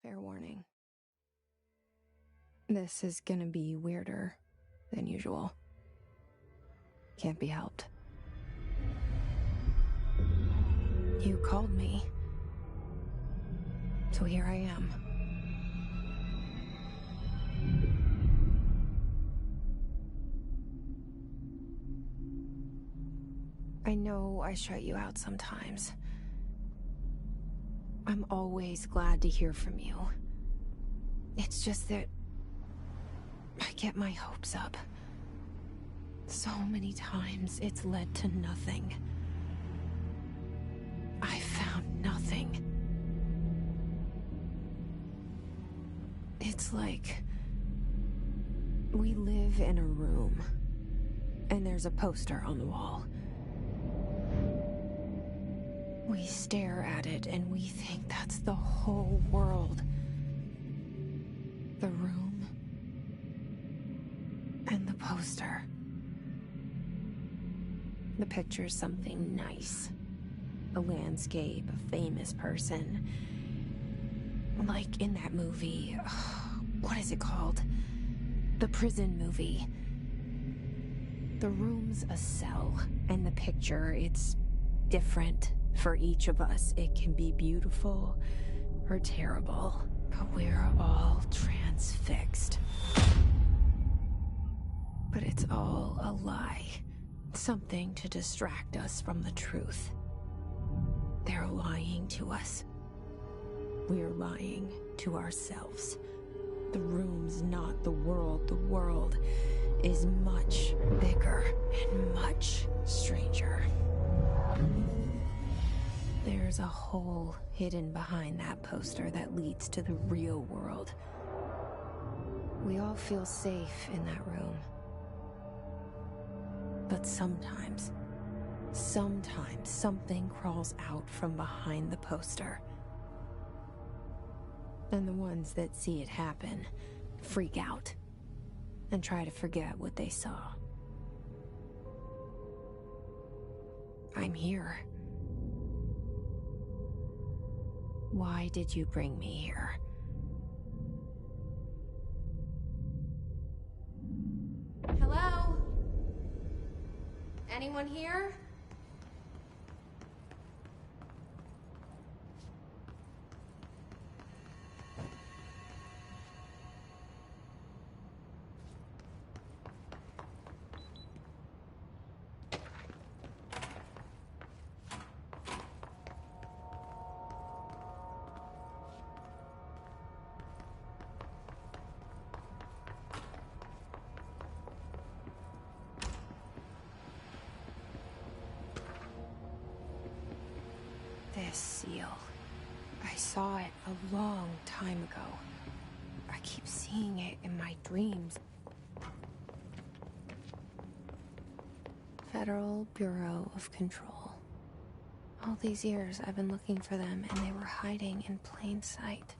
Fair warning. This is gonna be weirder than usual. Can't be helped. You called me. So here I am. I know I shut you out sometimes. I'm always glad to hear from you. It's just that I get my hopes up. So many times it's led to nothing. I found nothing. It's like we live in a room, and there's a poster on the wall. We stare at it and we think that's the whole world. The room and the poster. The picture's something nice. A landscape, a famous person. Like in that movie, what is it called? The prison movie. The room's a cell, and the picture, it's different for each of us. It can be beautiful or terrible, but we're all transfixed. But it's all a lie. Something to distract us from the truth. They're lying to us. We're lying to ourselves. The room's not the world. The world is much bigger and much stranger. There's a hole hidden behind that poster that leads to the real world. We all feel safe in that room. But sometimes something crawls out from behind the poster. And the ones that see it happen freak out and try to forget what they saw. I'm here. Why did you bring me here? Hello? Anyone here? This seal. I saw it a long time ago. I keep seeing it in my dreams. Federal Bureau of Control. All these years I've been looking for them, and they were hiding in plain sight.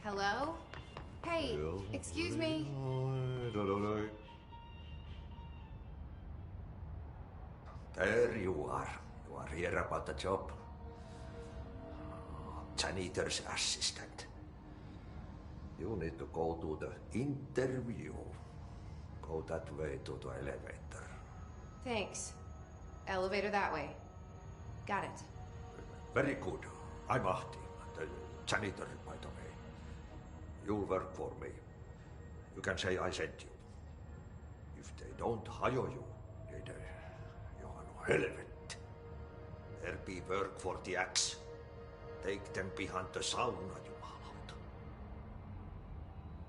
Hello? Hey, excuse me. There you are. You are here about the job. Janitor's assistant. You need to go to the interview. Go that way to the elevator. Thanks. Elevator that way. Got it. Very good. I'm Ahti, the janitor, by the way. You'll work for me. You can say I sent you. If they don't hire you, you are no relevant. There be work for the axe. Take them behind the sauna, jumalauta.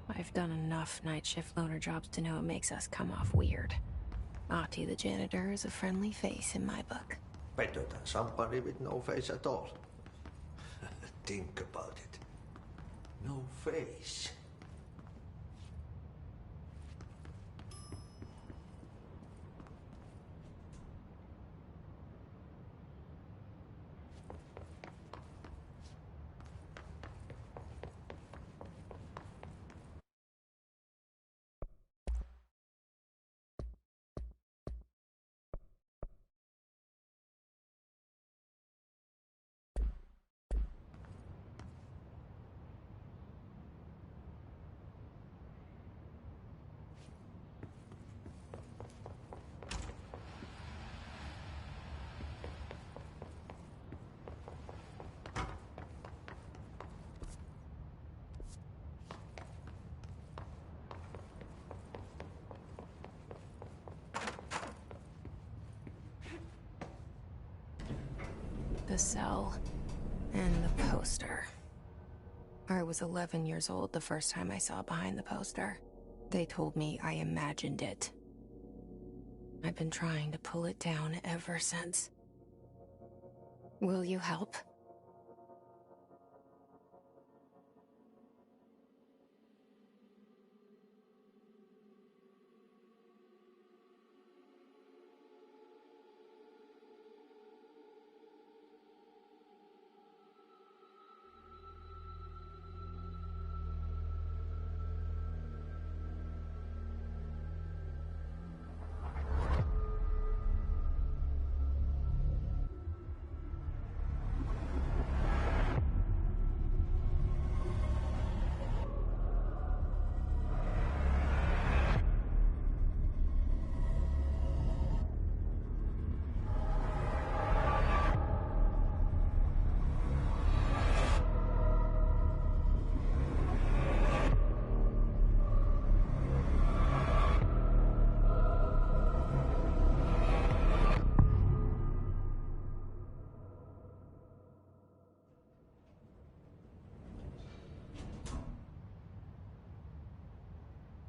I've done enough night shift loner jobs to know it makes us come off weird. Ahti the janitor is a friendly face in my book. Better than somebody with no face at all. Think about it. No face. The cell and the poster. I was 11 years old the first time I saw behind the poster. They told me I imagined it. I've been trying to pull it down ever since. Will you help?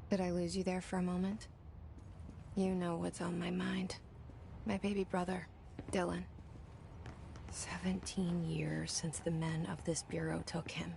Did I lose you there for a moment? You know what's on my mind. My baby brother, Dylan. 17 years since the men of this bureau took him.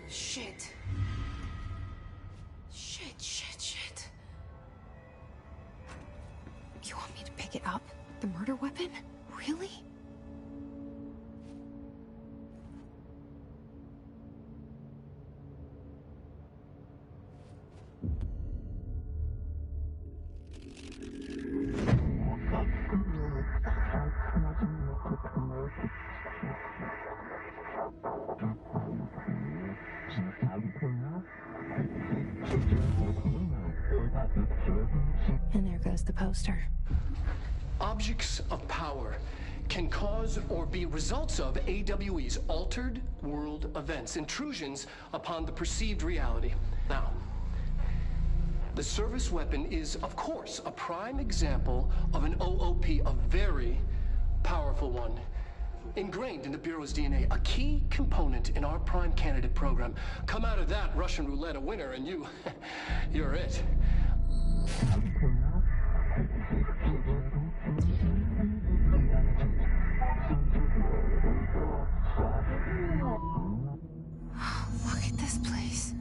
Shit. Shit. You want me to pick it up? The murder weapon? Really? And there goes the poster. Objects of power can cause or be results of AWE's altered world events, intrusions upon the perceived reality. Now, the service weapon is, of course, a prime example of an OOP, a very powerful one. Ingrained in the Bureau's DNA, a key component in our prime candidate program. Come out of that Russian roulette a winner and you're it. Look at this place.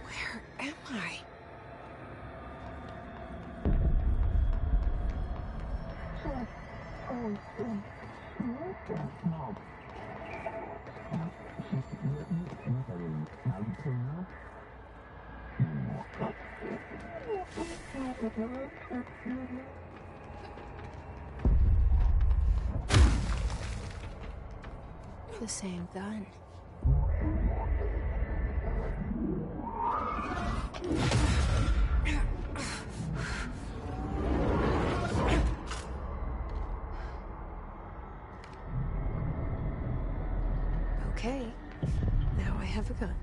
Where am I? The same gun. Okay, now I have a gun.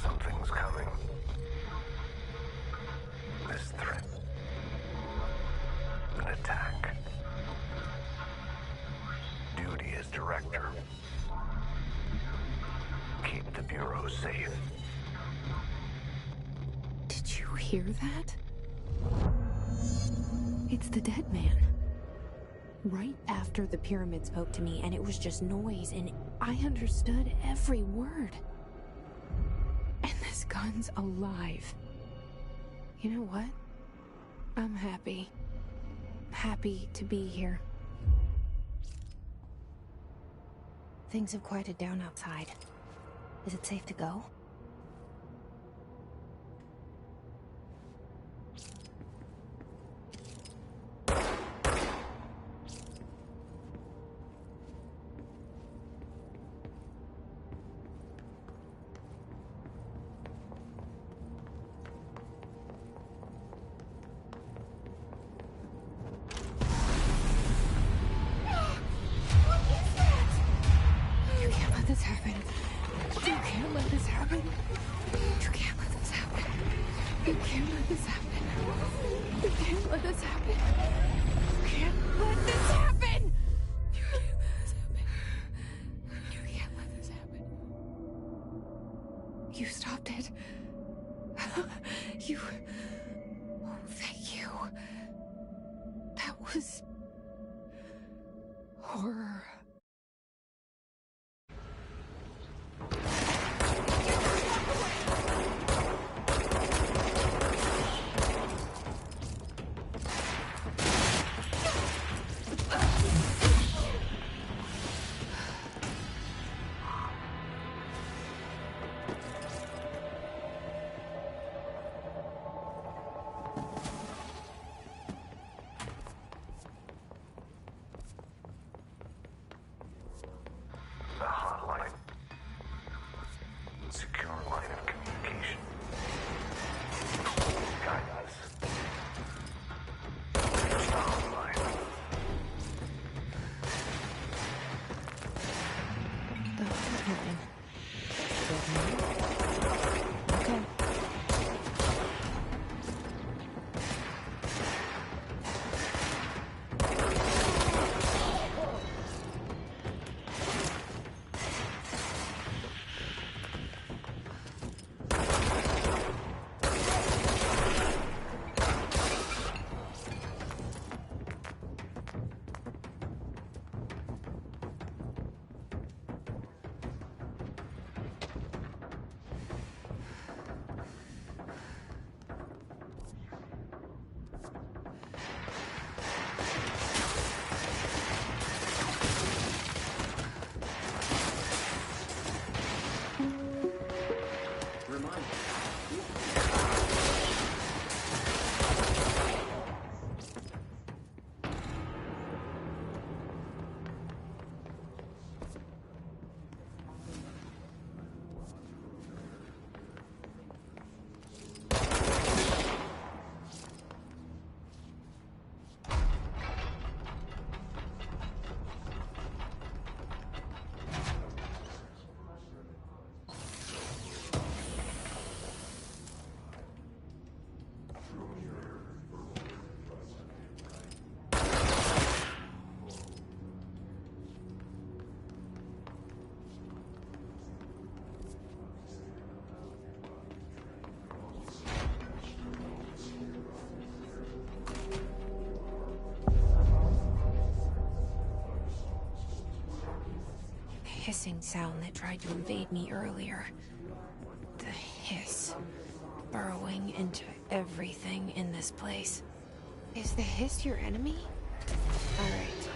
Something's coming. This threat. An attack. Duty as director. Keep the Bureau safe. Did you hear that? It's the dead man. Right after the pyramid spoke to me, and it was just noise, and I understood every word. And this gun's alive. You know what? I'm happy. Happy to be here. Things have quieted down outside. Is it safe to go? This happen. You can't let this happen. You can't let this happen. You can't let this happen. You can't let this happen. You can't let this happen. You can't let this happen. You can't let this happen. You stopped it. You... Oh, thank you. That was... horror. A hotline. Secure line of communication. Guide us. Just a hotline. The hotline. Okay. hissing sound that tried to invade me earlier. The hiss. Burrowing into everything in this place. Is the hiss your enemy? Alright.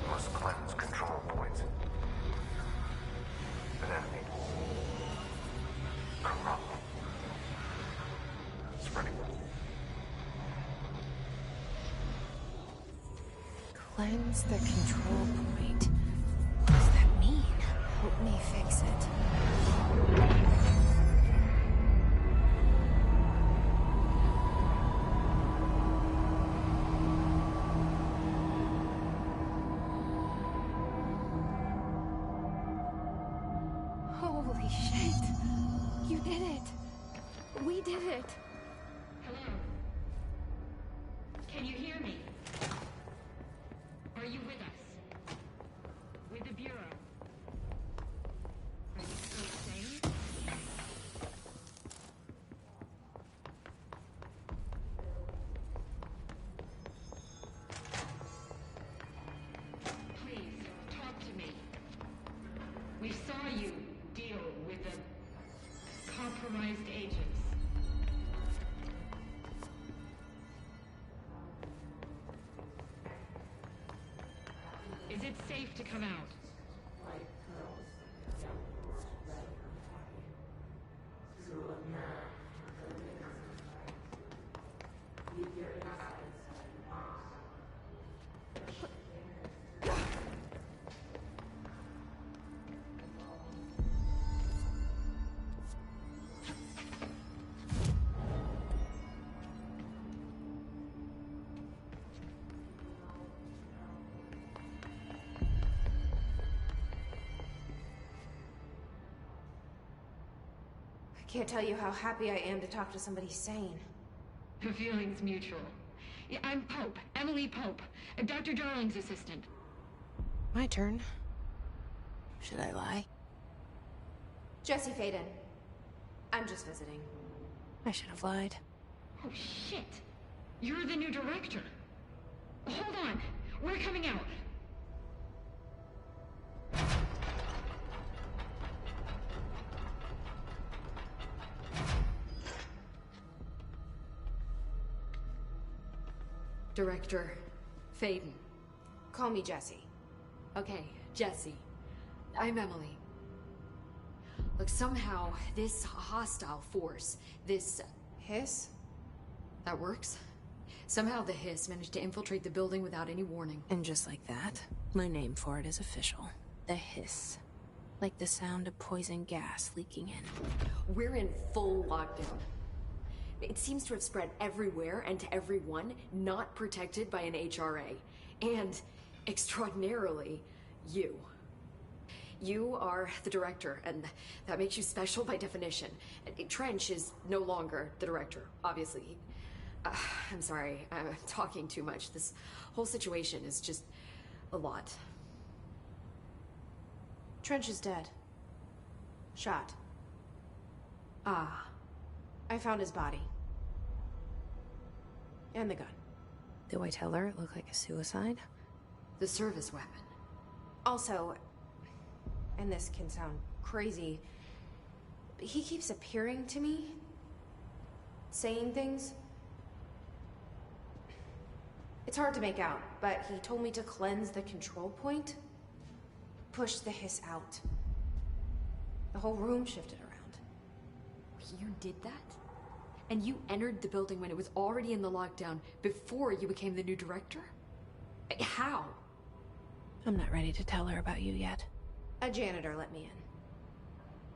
Must cleanse control points. An enemy. Corrupt. Spreading. Cleanse the control point. What does that mean? Help me fix it. Holy shit! You did it! We did it! Hello? Can you hear me? Are you with us? With the Bureau? Are you still sane? Please, talk to me. We saw you deal with the compromised agents. Is it safe to come out? I can't tell you how happy I am to talk to somebody sane. The feeling's mutual. Yeah, I'm Pope, Emily Pope, Dr. Darling's assistant. My turn. Should I lie? Jesse Faden. I'm just visiting. I should have lied. Oh, shit. You're the new director. Hold on. We're coming out. Director Faden. Call me Jesse. Okay, Jesse. I'm Emily. Look, somehow this hostile force, this... Hiss? that works? Somehow the hiss managed to infiltrate the building without any warning. And just like that, my name for it is official. The hiss. Like the sound of poison gas leaking in. We're in full lockdown. It seems to have spread everywhere and to everyone not protected by an HRA. And, extraordinarily, you. You are the director, and that makes you special by definition. Trench is no longer the director, obviously. I'm sorry, I'm talking too much. This whole situation is just a lot. Trench is dead. Shot. Ah. I found his body. And the gun. Do I tell her it looked like a suicide? The service weapon. Also, and this can sound crazy, but he keeps appearing to me, saying things. It's hard to make out, but he told me to cleanse the control point, push the hiss out. The whole room shifted around. You did that? And you entered the building when it was already in the lockdown before you became the new director? How? I'm not ready to tell her about you yet. A janitor let me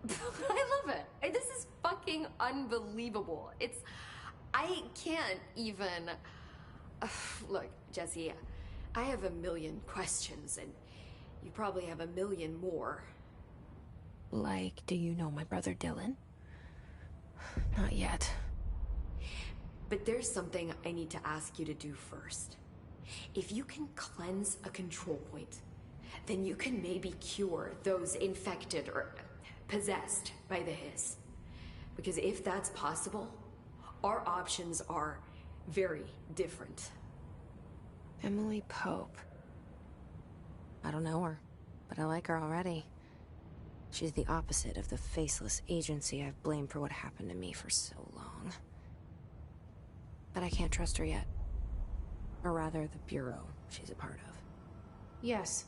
in. I love it. This is fucking unbelievable. I can't even... Look, Jesse, I have a million questions, and you probably have a million more. Like, do you know my brother Dylan? Not yet. But there's something I need to ask you to do first. If you can cleanse a control point, then you can maybe cure those infected or possessed by the hiss. Because if that's possible, our options are very different. Emily Pope. I don't know her, but I like her already. She's the opposite of the faceless agency I've blamed for what happened to me for so long. But I can't trust her yet. Or rather, the Bureau she's a part of. Yes.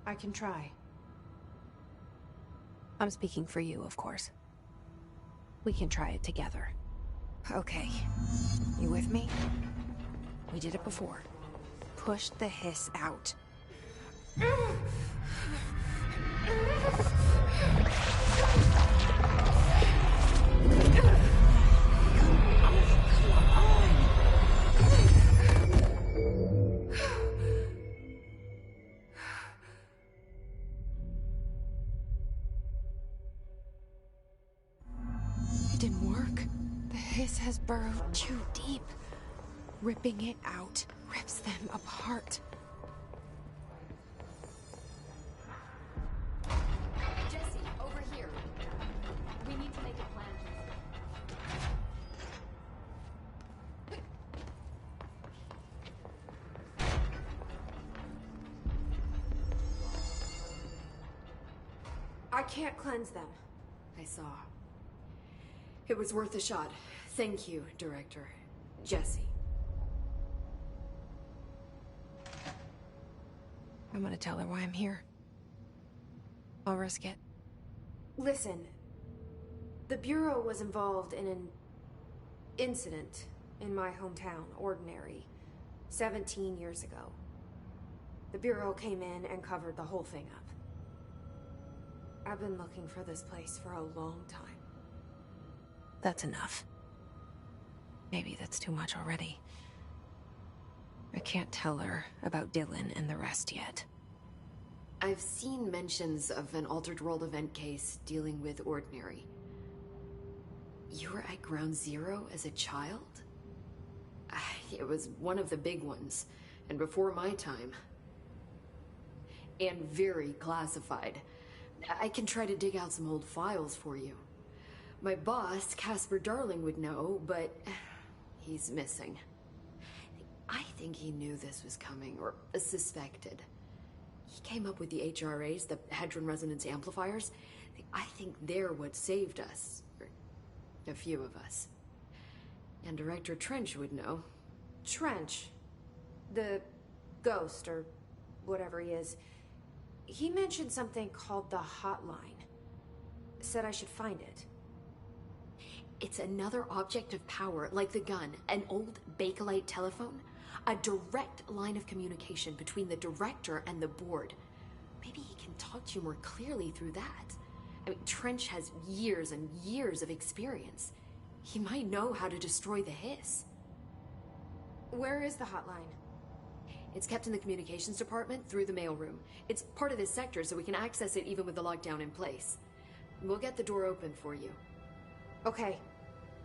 I can try. I'm speaking for you, of course. We can try it together. Okay. You with me? We did it before. Push the hiss out. It didn't work. The hiss has burrowed too deep. Ripping it out rips them apart. Jesse, over here. We need to make a plan. I can't cleanse them. I saw. It was worth a shot. Thank you, Director. Jesse. I'm gonna tell her why I'm here. I'll risk it. Listen, the Bureau was involved in an incident in my hometown, Ordinary, 17 years ago. The Bureau came in and covered the whole thing up. I've been looking for this place for a long time. That's enough. Maybe that's too much already. I can't tell her about Dylan and the rest yet. I've seen mentions of an Altered World event case dealing with Ordinary. You were at Ground Zero as a child? It was one of the big ones, and before my time. And very classified. I can try to dig out some old files for you. My boss, Casper Darling, would know, but he's missing. I think he knew this was coming, or suspected. He came up with the HRAs, the Hadron Resonance Amplifiers. I think they're what saved us. Or a few of us. And Director Trench would know. Trench, the ghost, or whatever he is, he mentioned something called the Hotline. Said I should find it. It's another object of power, like the gun, an old Bakelite telephone. A direct line of communication between the director and the board. Maybe he can talk to you more clearly through that. I mean, Trench has years and years of experience. He might know how to destroy the hiss. Where is the hotline? It's kept in the communications department through the mailroom. It's part of this sector, so we can access it even with the lockdown in place. We'll get the door open for you. Okay,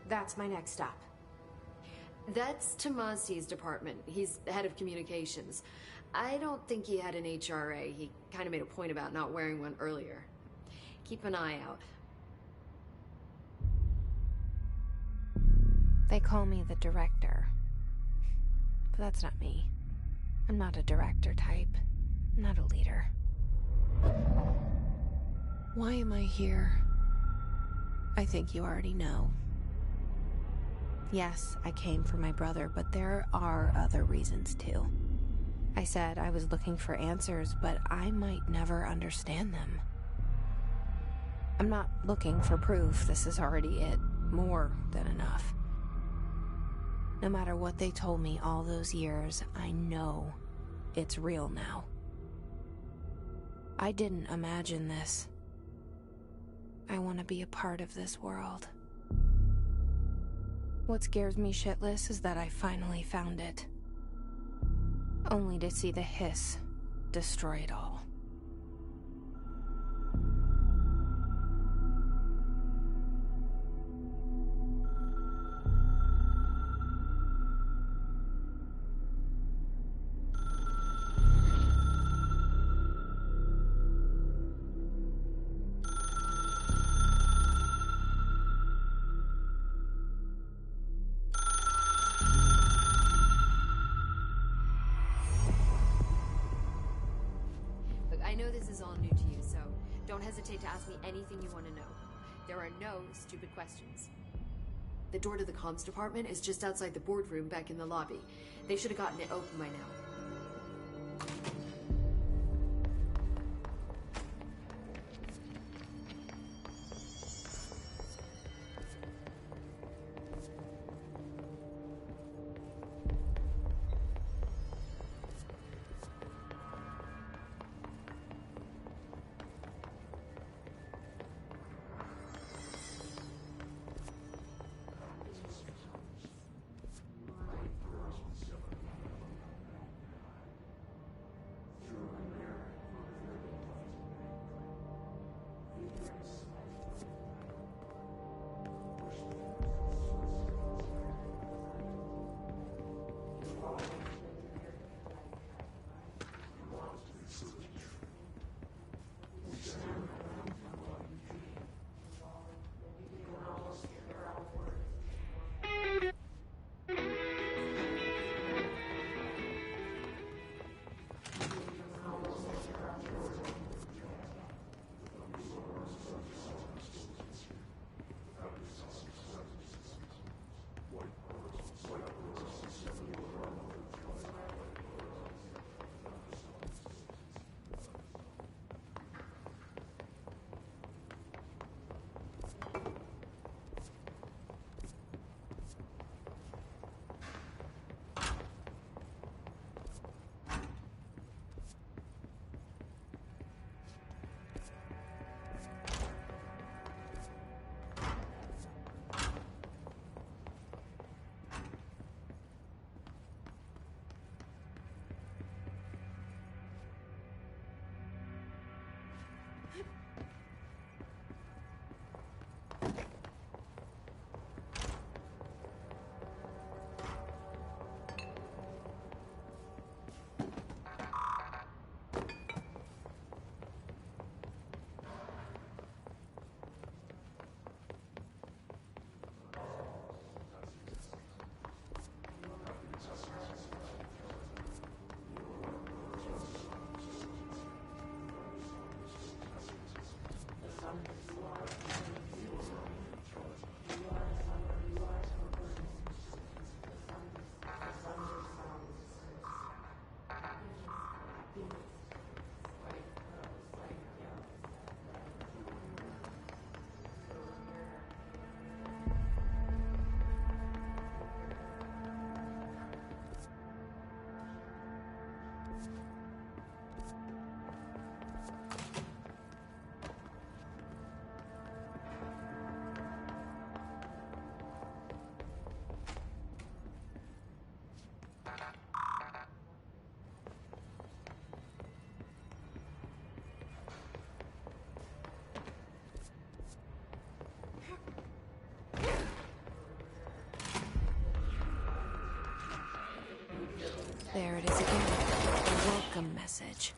that's my next stop. That's Tomasi's department. He's the head of communications. I don't think he had an HRA. He kind of made a point about not wearing one earlier. Keep an eye out. They call me the director. But that's not me. I'm not a director type. I'm not a leader. Why am I here? I think you already know. Yes, I came for my brother, but there are other reasons too. I said I was looking for answers, but I might never understand them. I'm not looking for proof. This is already it. More than enough. No matter what they told me all those years, I know it's real now. I didn't imagine this. I want to be a part of this world. What scares me shitless is that I finally found it. Only to see the hiss destroy it all. I know this is all new to you, so don't hesitate to ask me anything you want to know. There are no stupid questions. The door to the comms department is just outside the boardroom back in the lobby. They should have gotten it open by now. There it is again. A welcome message.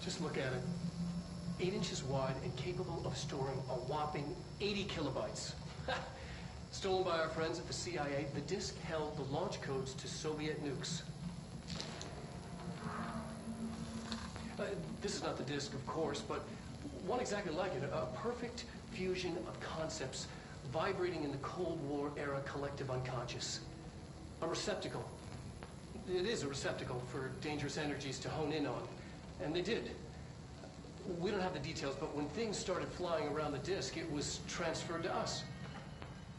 Just look at it. 8 inches wide and capable of storing a whopping 80 kilobytes. Stolen by our friends at the CIA, the disk held the launch codes to Soviet nukes. This is not the disk, of course, but one exactly like it. A perfect fusion of concepts vibrating in the Cold War era collective unconscious. A receptacle. It is a receptacle for dangerous energies to hone in on. And they did. We don't have the details, but when things started flying around the disk, it was transferred to us.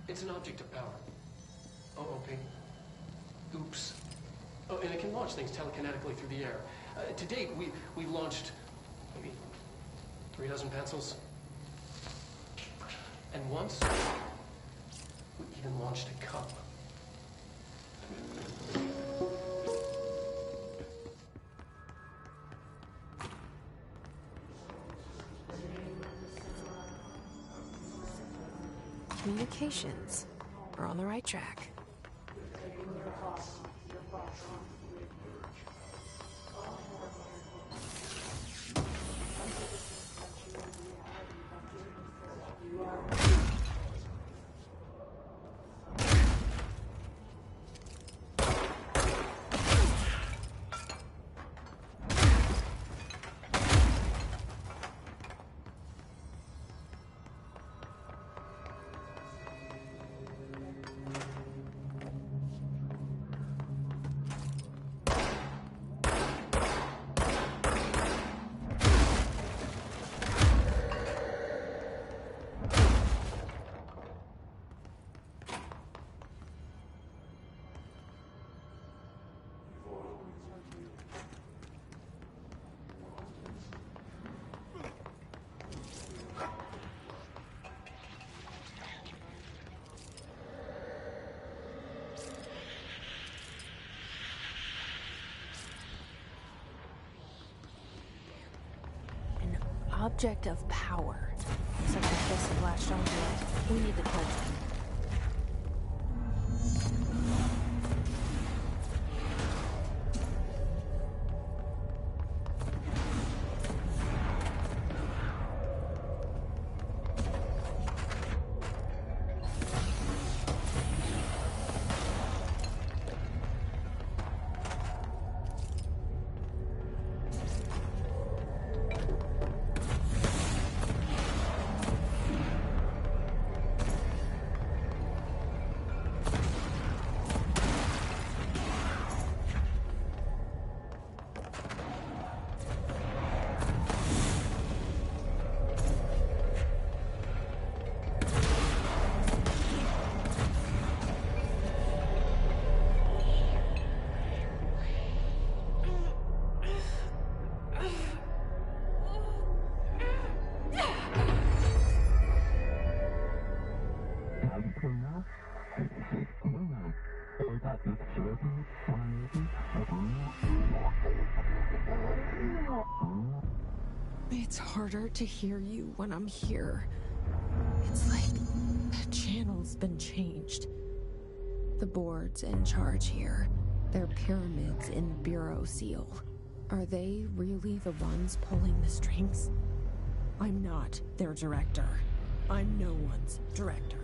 It's an object of power. OOP. Oops. Oh, and it can launch things telekinetically through the air. To date, we've launched maybe 3 dozen pencils. And once, we even launched a cup. Communications. We're on the right track. Object of power. Looks like I just latched onto it. We need to kill it. It's harder to hear you when I'm here. It's like the channel's been changed. The board's in charge here. They're pyramids in the Bureau seal. Are they really the ones pulling the strings? I'm not their director. I'm no one's director.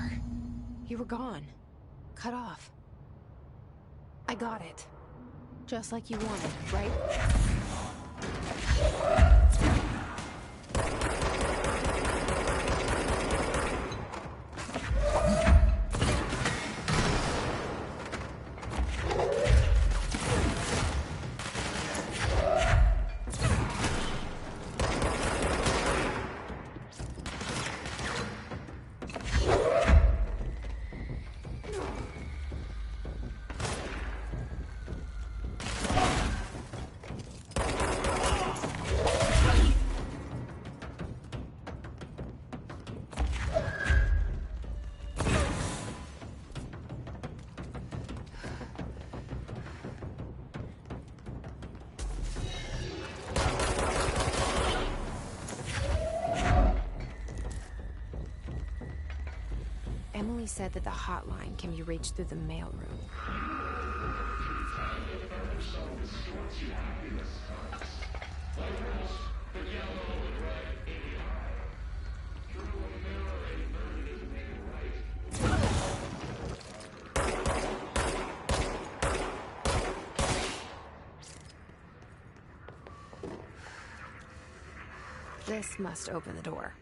are. You were gone. Cut off. I got it. Just like you wanted, right? Emily said that the hotline can be reached through the mailroom. This must open the door.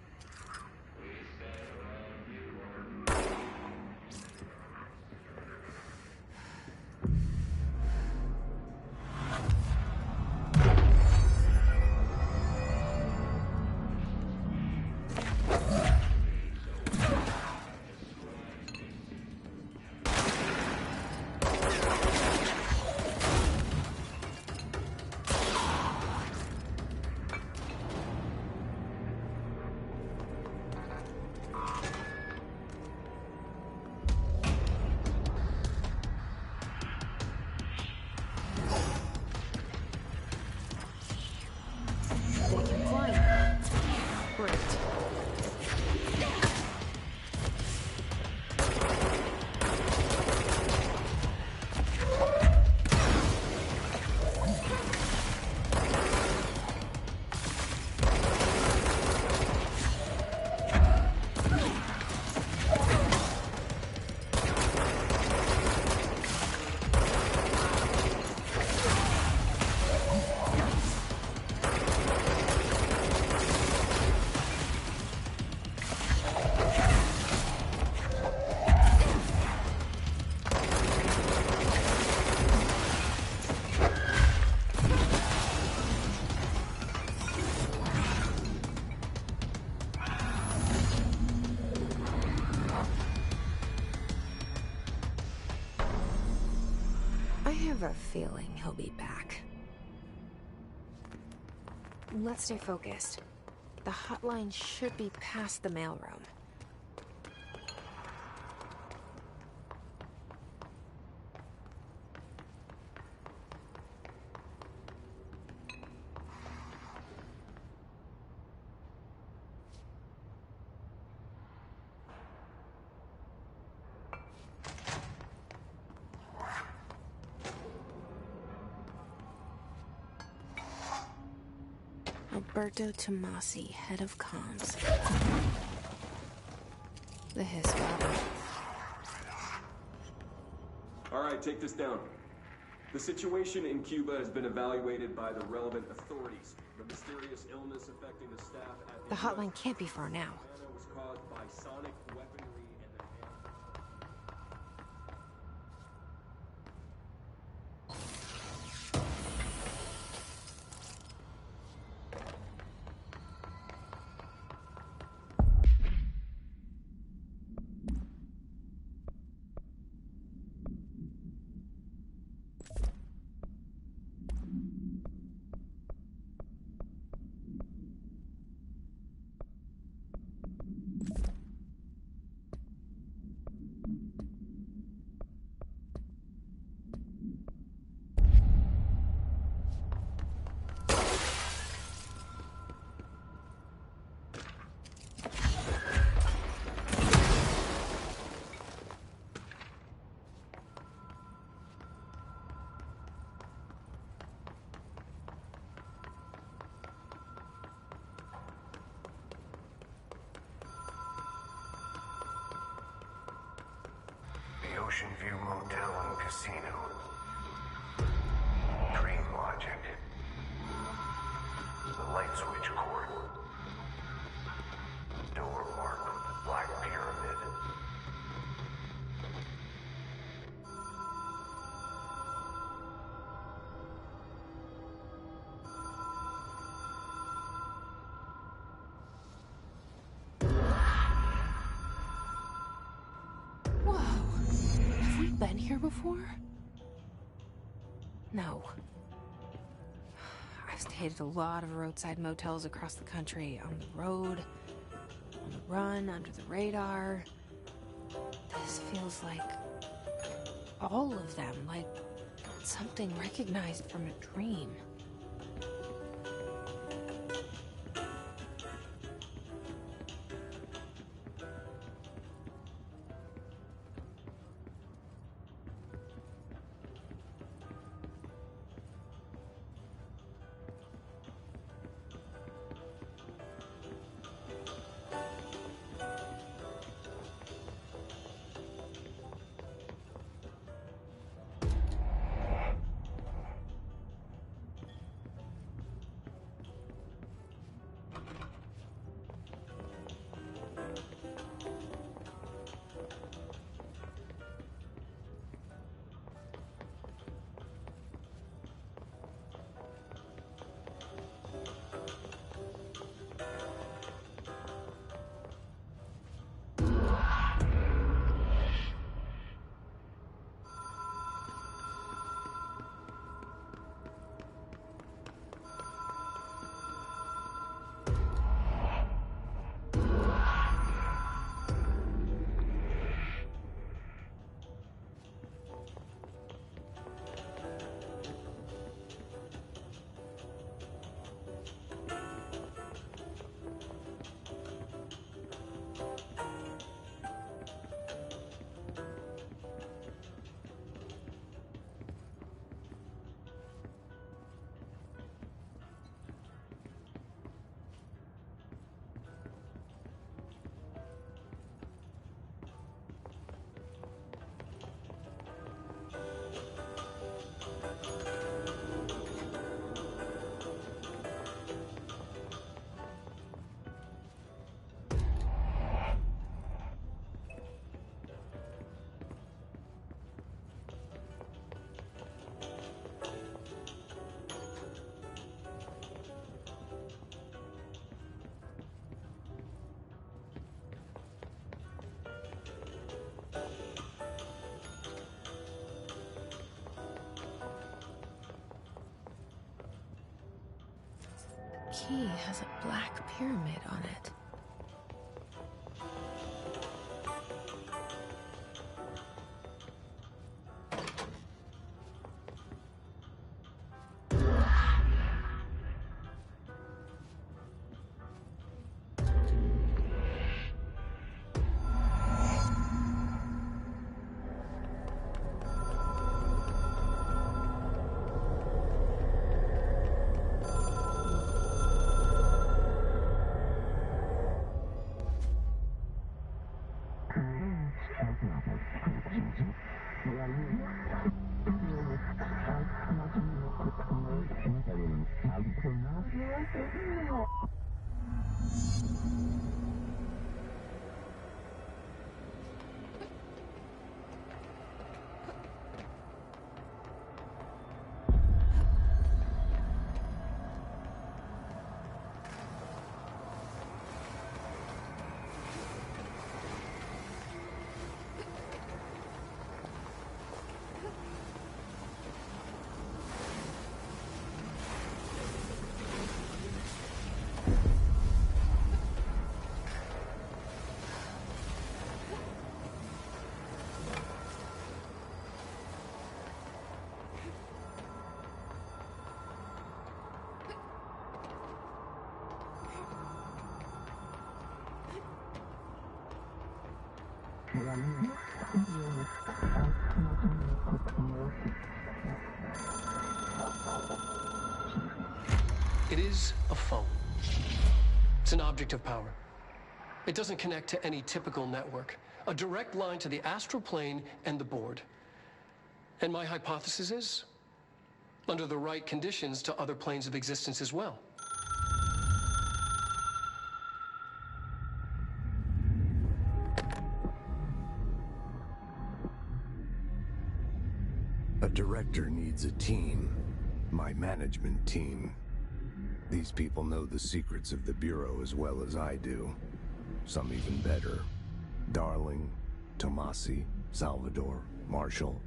I have a feeling he'll be back. Let's stay focused. The hotline should be past the mailroom. Alberto Tomasi, head of comms. The Hiss Bottom. All right, take this down. The situation in Cuba has been evaluated by the relevant authorities. The mysterious illness affecting the staff at The hotline can't be far now. was caused by sonic weaponry and the the Ocean View Motel and Casino. Dream logic. The light switch cord. Door marked with the Black Pyramid. Whoa. Have we been here before? No. I've stayed at a lot of roadside motels across the country, on the road, on the run, under the radar. This feels like all of them, like something recognized from a dream. Key has a black pyramid on it. It is a phone. It's an object of power. It doesn't connect to any typical network. a direct line to the astral plane and the board. And my hypothesis is, under the right conditions, to other planes of existence as well. A director needs a team. My management team. These people know the secrets of the Bureau as well as I do. Some even better. Darling, Tomasi, Salvador, Marshall.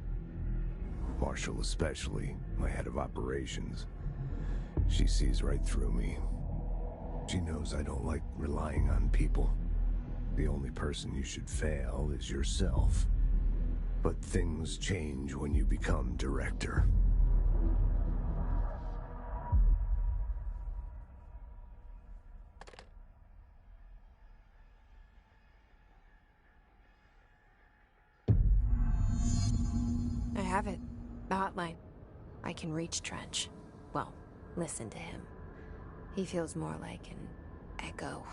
Marshall especially, my head of operations. She sees right through me. She knows I don't like relying on people. The only person you should fail is yourself. But things change when you become director. I have it. The hotline. I can reach Trench. Well, listen to him. He feels more like an echo.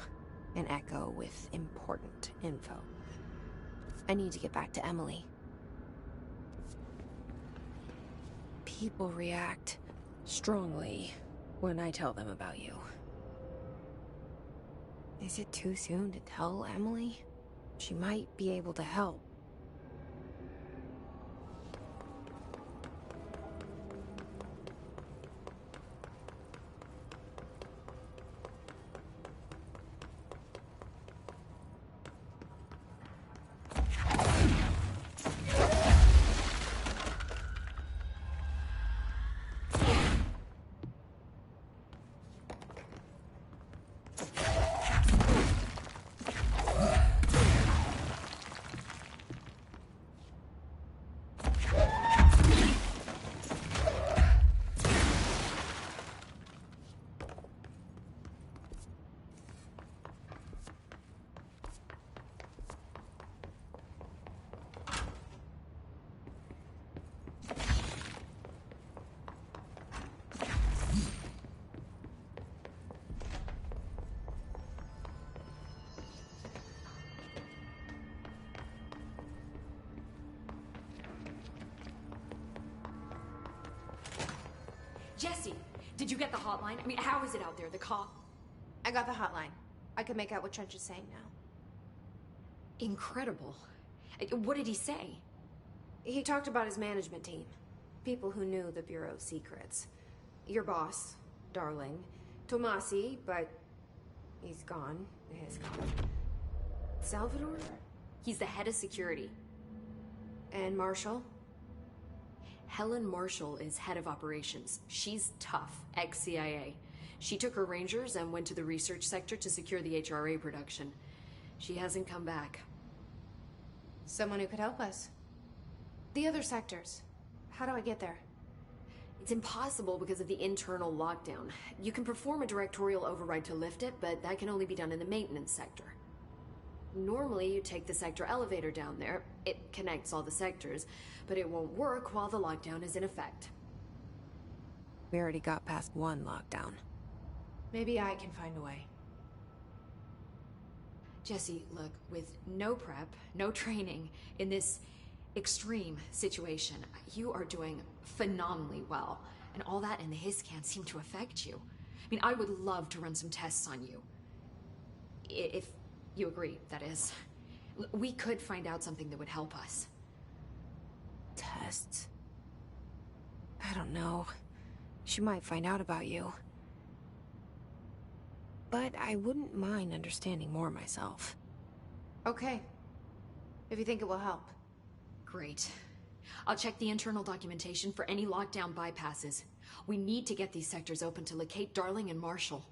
An echo with important info. I need to get back to Emily. People react strongly when I tell them about you. Is it too soon to tell Emily? She might be able to help. Jesse, did you get the hotline? I mean, how is it out there? The cop? I got the hotline. I can make out what Trench is saying now. Incredible. What did he say? He talked about his management team. People who knew the Bureau's secrets. Your boss, Darling. Tomasi, but he's gone. He's gone. Salvador? He's the head of security. And Marshall? Helen Marshall is head of operations. She's tough, ex-CIA. She took her Rangers and went to the research sector to secure the HRA production. She hasn't come back. Someone who could help us. The other sectors. How do I get there? It's impossible because of the internal lockdown. You can perform a directorial override to lift it, but that can only be done in the maintenance sector. Normally, you take the sector elevator down there. It connects all the sectors, but it won't work while the lockdown is in effect. We already got past one lockdown. Maybe I can find a way. Jesse, look, with no prep, no training, in this extreme situation, you are doing phenomenally well. And all that and the hiss can't seem to affect you. I mean, I would love to run some tests on you. If you agree, that is. We could find out something that would help us. Tests? I don't know. She might find out about you. But I wouldn't mind understanding more myself. Okay. If you think it will help. Great. I'll check the internal documentation for any lockdown bypasses. We need to get these sectors open to locate Darling and Marshall.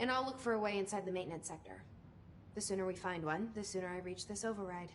And I'll look for a way inside the maintenance sector. The sooner we find one, the sooner I reach this override.